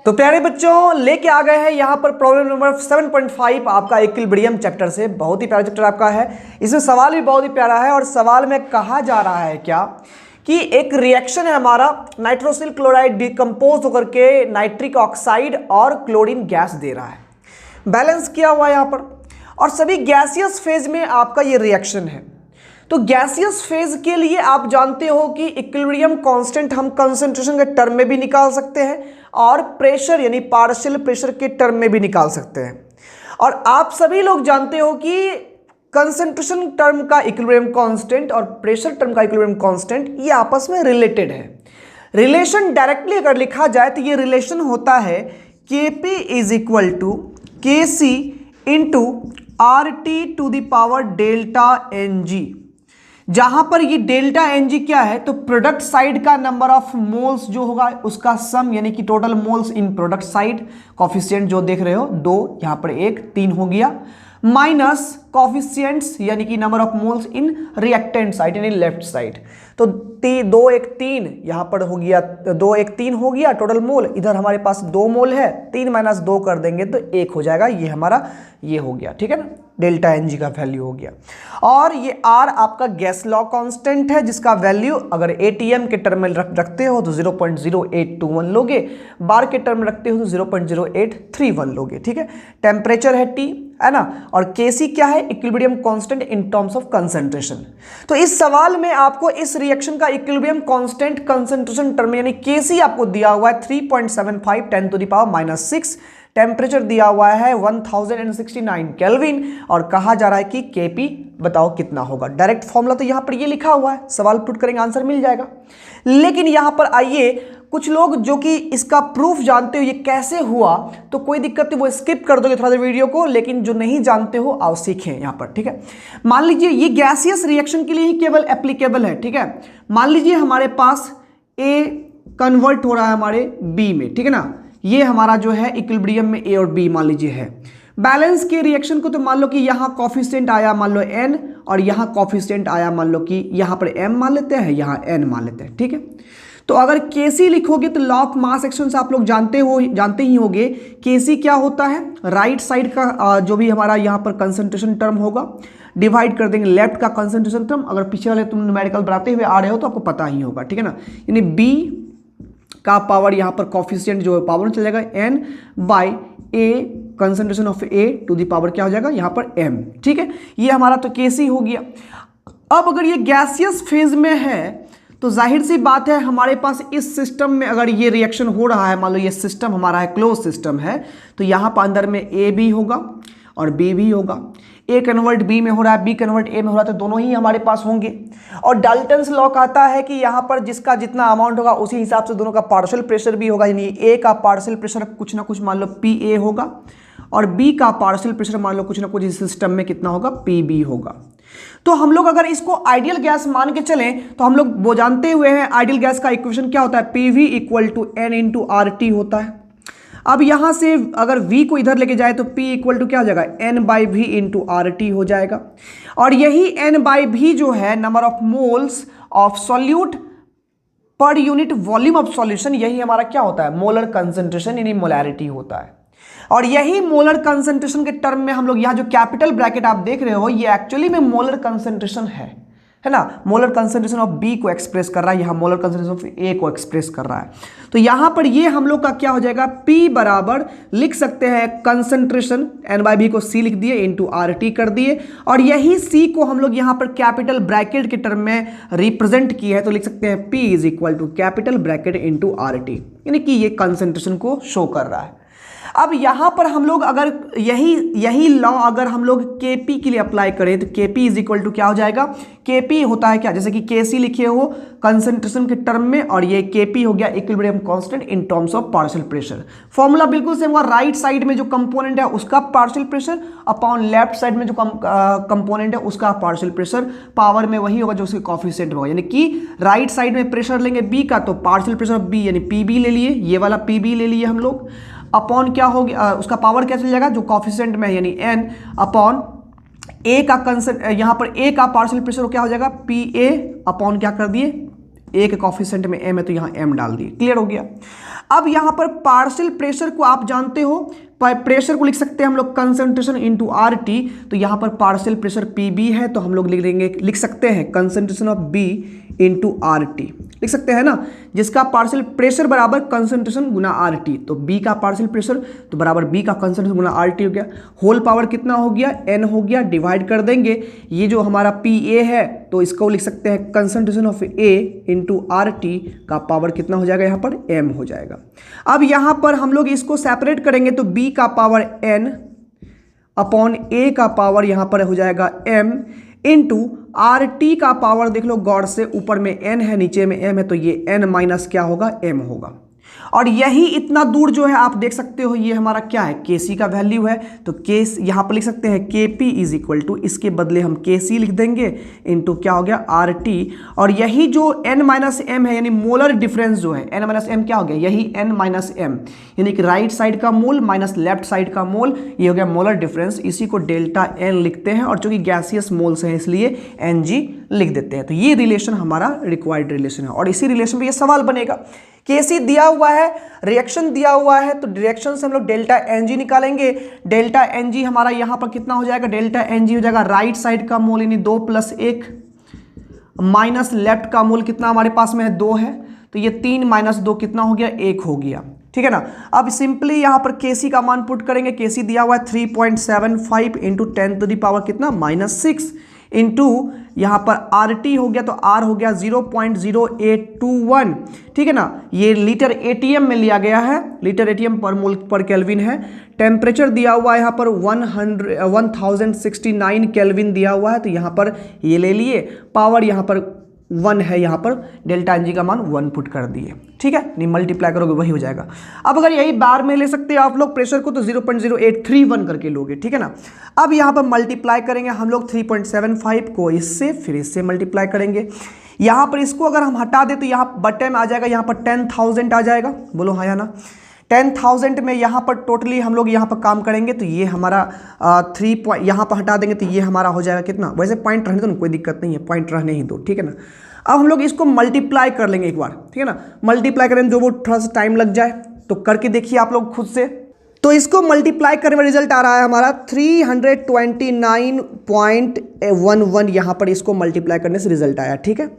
तो प्यारे बच्चों लेके आ गए हैं यहाँ पर प्रॉब्लम नंबर 7.5 आपका इक्विलिब्रियम चैप्टर से। बहुत ही प्यारा चैप्टर आपका है। इसमें सवाल भी बहुत ही प्यारा है और सवाल में कहा जा रहा है क्या कि एक रिएक्शन है हमारा, नाइट्रोसिल क्लोराइड डिकम्पोज होकर के नाइट्रिक ऑक्साइड और क्लोरीन गैस दे रहा है। बैलेंस किया हुआ है यहाँ पर और सभी गैसियस फेज में आपका ये रिएक्शन है। तो गैसियस फेज के लिए आप जानते हो कि इक्विलिब्रियम कांस्टेंट हम कंसंट्रेशन के टर्म में भी निकाल सकते हैं और प्रेशर यानी पार्शियल प्रेशर के टर्म में भी निकाल सकते हैं। और आप सभी लोग जानते हो कि कंसंट्रेशन टर्म का इक्विलिब्रियम कांस्टेंट और प्रेशर टर्म का इक्विलिब्रियम कांस्टेंट ये आपस में रिलेटेड है। रिलेशन डायरेक्टली अगर लिखा जाए तो ये रिलेशन होता है Kp is equal to Kc into RT to the power delta Ng, जहां पर ये डेल्टा Ng क्या है तो प्रोडक्ट साइड का नंबर ऑफ मोल्स जो होगा उसका सम, यानी कि total moles in product side. Coefficient जो देख रहे हो 2, यहां पर 1 3 हो गया, माइनस कॉफिशिएंट्स यानी कि number of moles in reactant side यानी लेफ्ट साइड। तो 2 1 3 यहां पर हो गया, 2 1 3 हो गया टोटल मोल। इधर हमारे पास 2 मोल है, 3 माइनस 2 कर देंगे तो 1 हो जाएगा। ये हमारा ये हो गया, ठीक है ना, डेल्टा Ng का वैल्यू हो गया। और ये R आपका गैस लॉ कांस्टेंट है जिसका वैल्यू अगर ATM के टर्म में रखते हो तो 0.0821 लोगे, बार के टर्म में रखते हो तो 0.0831 लोगे, ठीक है। टेम्परेचर है T, है ना, और Kc क्या है, equilibrium constant in terms of concentration. तो इस सवाल में आपको इस रिएक्शन का इक्विलिब्रियम कांस्टेंट कंसंट्रेशन टर्म यानी Kc आपको दिया हुआ है 3.75 10 टू द पावर -6, टेम्परेचर दिया हुआ है 1069 केल्विन और कहा जा रहा है कि Kp बताओ कितना होगा। डायरेक्ट फॉर्मूला तो यहां पर ये लिखा हुआ है, सवाल पुट करेंगे आंसर मिल जाएगा। लेकिन यहां पर आइए, कुछ लोग जो कि इसका प्रूफ जानते हो ये कैसे हुआ तो कोई दिक्कत नहीं, वो स्किप कर दोगे थोड़ा देर वीडियो को, लेकिन जो नहीं जानते हो आओ सीखें यहां पर, ठीक है। मान लीजिए ये गैसियस रिएक्शन के लिए ही केवल एप्लीकेबल है, ठीक है। मान लीजिए हमारे पास A कन्वर्ट हो रहा है हमारे B में, ठीक है ना, ये हमारा जो है इक्विलिब्रियम में A और B मान लीजिए है। बैलेंस के रिएक्शन को तो मान लो कि यहाँ कॉफिशिएंट आया मान लो N और यहाँ कॉफिशिएंट आया मान लो कि यहाँ पर M मान लेते हैं, यहाँ N मान लेते हैं, ठीक है। तो अगर Kc लिखोगे तो लॉ ऑफ मास एक्शन से आप लोग जानते ही होंगे। Kc क्या होता है, राइट साइड का जो भी हमारा यहाँ पर कंसंट्रेशन टर्म होगा डिवाइड कर देंगे लेफ्ट का कंसंट्रेशन टर्म। अगर पीछे वाले तुम न्यूमेरिकल बनाते हुए आ रहे हो तो आपको पता ही होगा, ठीक है ना। यानी B का पावर यहाँ पर कॉफिशिएंट जो पावर में चल जाएगा N by A concentration of A to the power क्या हो जाएगा यहाँ पर M, ठीक है। ये हमारा तो Kc हो गया। अब अगर ये गैसियस फेज में है तो जाहिर सी बात है हमारे पास इस सिस्टम में अगर ये रिएक्शन हो रहा है, मान लो ये सिस्टम हमारा है क्लोज सिस्टम है, तो यहाँ पर अंदर में A भी होगा और B भी होगा। A कन्वर्ट B में हो रहा है, B कन्वर्ट A में हो रहा है, तो दोनों ही हमारे पास होंगे। और डाल्टन्स लॉ कहता है कि यहाँ पर जिसका जितना अमाउंट होगा उसी हिसाब से दोनों का पार्शियल प्रेशर भी होगा। यानी A का पार्शियल प्रेशर कुछ ना कुछ मान लो PA होगा और B का पार्शियल प्रेशर मान लो कुछ ना कुछ इस सिस्टम में कितना होगा, PB होगा। तो हम लोग अगर इसको आइडियल गैस मान के चलें तो हम लोग वो जानते हुए हैं आइडियल गैस का इक्वेशन क्या होता है, PV equal to N into RT होता है। अब यहां से अगर V को इधर लेके जाए तो P इक्वल टू क्या हो जाएगा, N by V into RT हो जाएगा। और यही N बाई V जो है number of moles of solute per unit volume of solution, यही हमारा क्या होता है, मोलर कंसंट्रेशन यानी मोलैरिटी होता है। और यही मोलर कंसंट्रेशन के टर्म में हम लोग यहाँ जो कैपिटल ब्रैकेट आप देख रहे हो ये एक्चुअली में मोलर कंसंट्रेशन है ना। मोलर कंसंट्रेशन ऑफ B को एक्सप्रेस कर रहा है, यहाँ मोलर कंसंट्रेशन ऑफ A को एक्सप्रेस कर रहा है। तो यहाँ पर ये हम लोग का क्या हो जाएगा, P बराबर लिख सकते हैं कंसंट्रेशन N बाई B को C लिख दिए इंटू RT कर दिए, और यही C को हम लोग यहाँ पर कैपिटल ब्रैकेट के टर्म में रिप्रेजेंट किए हैं तो लिख सकते हैं P is equal to capital bracket into RT, यानी कि ये कंसंट्रेशन को शो कर रहा है। अब यहां पर हम लोग अगर यही लॉ अगर हम लोग Kp के लिए अप्लाई करें तो Kp इज इक्वल टू क्या हो जाएगा, Kp होता है क्या, जैसे कि Kc लिखे हो कंसंट्रेशन के टर्म में और ये Kp हो गया equilibrium constant in terms of partial pressure. Formula बिल्कुल सेम हुआ, राइट साइड में जो कंपोनेंट है उसका partial pressure upon left side में जो कंपोनेंट है उसका पार्शियल प्रेशर, पावर में वही होगा जो उसके कॉफिशिएंट होगा। यानी कि राइट साइड में प्रेशर लेंगे B का तो पार्शियल प्रेशर ऑफ B यानी PB ले लिए, ये वाला PB ले लिए हम लोग, अपॉन क्या हो गया उसका पावर क्या चल जाएगा जो कॉफिशिएंट में यानी N अपॉन A का यहाँ पर A का पार्शियल प्रेशर क्या हो जाएगा PA अपॉन क्या कर दिए ए के कॉफिशिएंट में m है तो यहाँ m डाल दिए, क्लियर हो गया। अब यहाँ पर पार्शियल प्रेशर को आप जानते हो, प्रेशर को लिख सकते हैं हम लोग कंसंट्रेशन इनटू RT, तो यहाँ पर पार्शियल प्रेशर PB है तो हम लोग लिख सकते हैं concentration of B into RT, लिख सकते हैं ना, जिसका पार्शियल प्रेशर बराबर कंसंट्रेशन गुना RT, तो B का पार्शियल प्रेशर तो बराबर B का कंसंट्रेशन गुना RT हो गया। होल पावर कितना हो गया, n हो गया, डिवाइड कर देंगे, ये जो हमारा PA है तो इसको लिख सकते हैं concentration of A into RT का पावर कितना हो जाएगा, यहाँ पर m हो जाएगा। अब यहाँ पर हम लोग इसको सेपरेट करेंगे तो B का पावर n अपॉन A का पावर यहाँ पर हो जाएगा m इंटू RT का पावर देख लो गॉड से, ऊपर में n है नीचे में m है तो ये n माइनस क्या होगा, m होगा। और यही इतना दूर जो है आप देख सकते हो ये हमारा क्या है, Kc का वैल्यू है, तो केस यहाँ पर लिख सकते हैं Kp इज इक्वल टू, इसके बदले हम Kc लिख देंगे इंटू क्या हो गया RT, और यही जो n माइनस m है यानी मोलर डिफरेंस जो है n माइनस m क्या हो गया, यही n माइनस m यानी कि राइट साइड का मोल माइनस लेफ्ट साइड का मोल, ये हो गया मोलर डिफरेंस, इसी को डेल्टा n लिखते हैं, और चूंकि गैसियस मोल्स हैं इसलिए Ng लिख देते हैं। तो ये रिलेशन हमारा रिक्वायर्ड रिलेशन है, और इसी रिलेशन पे ये सवाल बनेगा। Kc दिया हुआ है, रिएक्शन दिया हुआ है, तो रिएक्शन से हम लोग डेल्टा Ng निकालेंगे। डेल्टा Ng हमारा यहाँ पर कितना हो जाएगा, डेल्टा Ng हो जाएगा राइट साइड का मोल यानी 2 + 1 माइनस लेफ्ट का मोल कितना हमारे पास में है 2 है, तो ये 3 - 2 कितना हो गया, 1 हो गया, ठीक है ना। अब सिंपली यहाँ पर Kc का मान पुट करेंगे, Kc दिया हुआ है 3.75 इंटू 10 टू द पावर कितना -6 इंटू यहाँ पर RT हो गया, तो R हो गया 0.0821, ठीक है ना। ये लीटर ATM में लिया गया है, लीटर ATM पर मोल पर केल्विन है। टेम्परेचर दिया हुआ है यहाँ पर 1069 केल्विन दिया हुआ है, तो यहाँ पर ये ले लिए, पावर यहाँ पर 1 है, यहाँ पर डेल्टा Ng का मान 1 पुट कर दिए, ठीक है, नहीं मल्टीप्लाई करोगे वही हो जाएगा। अब अगर यही बार में ले सकते हो आप लोग प्रेशर को तो 0.0831 करके लोगे, ठीक है ना। अब यहाँ पर मल्टीप्लाई करेंगे हम लोग 3.75 को इससे, फिर इससे मल्टीप्लाई करेंगे। यहाँ पर इसको अगर हम हटा दें तो यहाँ बटे में आ जाएगा, यहाँ पर 10,000 आ जाएगा, बोलो हाँ या ना। 10,000 में यहाँ पर टोटली हम लोग यहाँ पर काम करेंगे तो ये हमारा 3 पॉइंट यहाँ पर हटा देंगे तो ये हमारा हो जाएगा कितना, वैसे पॉइंट रहने दो ना, कोई दिक्कत नहीं है, पॉइंट रहने ही दो, ठीक है ना। अब हम लोग इसको मल्टीप्लाई कर लेंगे एक बार, ठीक है ना। मल्टीप्लाई करेंगे जो वो थोड़ा सा टाइम लग जाए तो करके देखिए आप लोग खुद से। तो इसको मल्टीप्लाई करने में रिजल्ट आ रहा है हमारा 329.11, यहाँ पर इसको मल्टीप्लाई करने से रिजल्ट आया, ठीक है।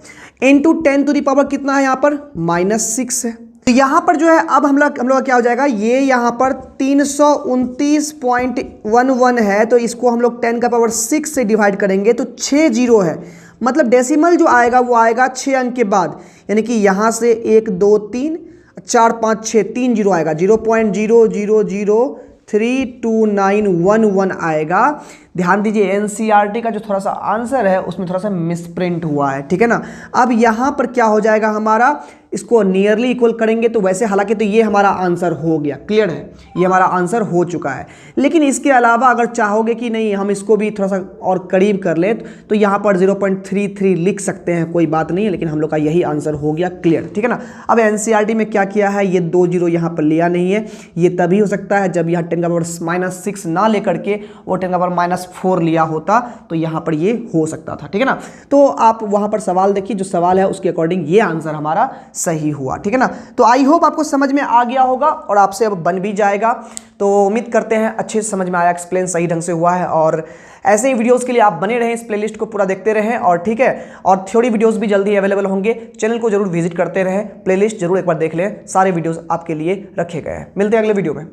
इंटू 10 टू द पावर कितना है यहाँ पर -6 है, तो यहाँ पर जो है अब हम लोग क्या हो जाएगा, ये यहाँ पर 329.11 है, तो इसको हम लोग 10 का पावर 6 से डिवाइड करेंगे तो 6 जीरो है, मतलब डेसिमल जो आएगा वो आएगा 6 अंक के बाद, यानी कि यहाँ से 1 2 3 4 5 6 3 जीरो आएगा, 0.0003291 आएगा। ध्यान दीजिए एनसीईआरटी का जो थोड़ा सा आंसर है उसमें थोड़ा सा मिसप्रिंट हुआ है, ठीक है ना। अब यहाँ पर क्या हो जाएगा हमारा, इसको नियरली इक्वल करेंगे तो वैसे, हालांकि तो ये हमारा आंसर हो गया, क्लियर है, ये हमारा आंसर हो चुका है। लेकिन इसके अलावा अगर चाहोगे कि नहीं हम इसको भी थोड़ा सा और करीब कर ले तो यहाँ पर 0.33 लिख सकते हैं, कोई बात नहीं है, लेकिन हम लोग का यही आंसर हो गया, क्लियर, ठीक है ना। अब एनसीईआरटी में क्या किया है, ये 2 जीरो यहाँ पर लिया नहीं है, ये तभी हो सकता है जब यहाँ 10 का पावर -6 ना लेकर के वो 10 का पावर -4 लिया होता, तो यहाँ पर ये हो सकता था, ठीक है ना। तो आप वहाँ पर सवाल देखिए, जो सवाल है उसके अकॉर्डिंग ये आंसर हमारा सही हुआ, ठीक है ना। तो आई होप आपको समझ में आ गया होगा और आपसे अब बन भी जाएगा, तो उम्मीद करते हैं अच्छे से समझ में आया, एक्सप्लेन सही ढंग से हुआ है। और ऐसे ही वीडियोस के लिए आप बने रहें, इस प्लेलिस्ट को पूरा देखते रहें, और ठीक है, और थ्योरी वीडियोस भी जल्दी अवेलेबल होंगे, चैनल को जरूर विजिट करते रहें, प्लेलिस्ट जरूर एक बार देख लें, सारे वीडियोस आपके लिए रखे गए हैं। मिलते हैं अगले वीडियो में।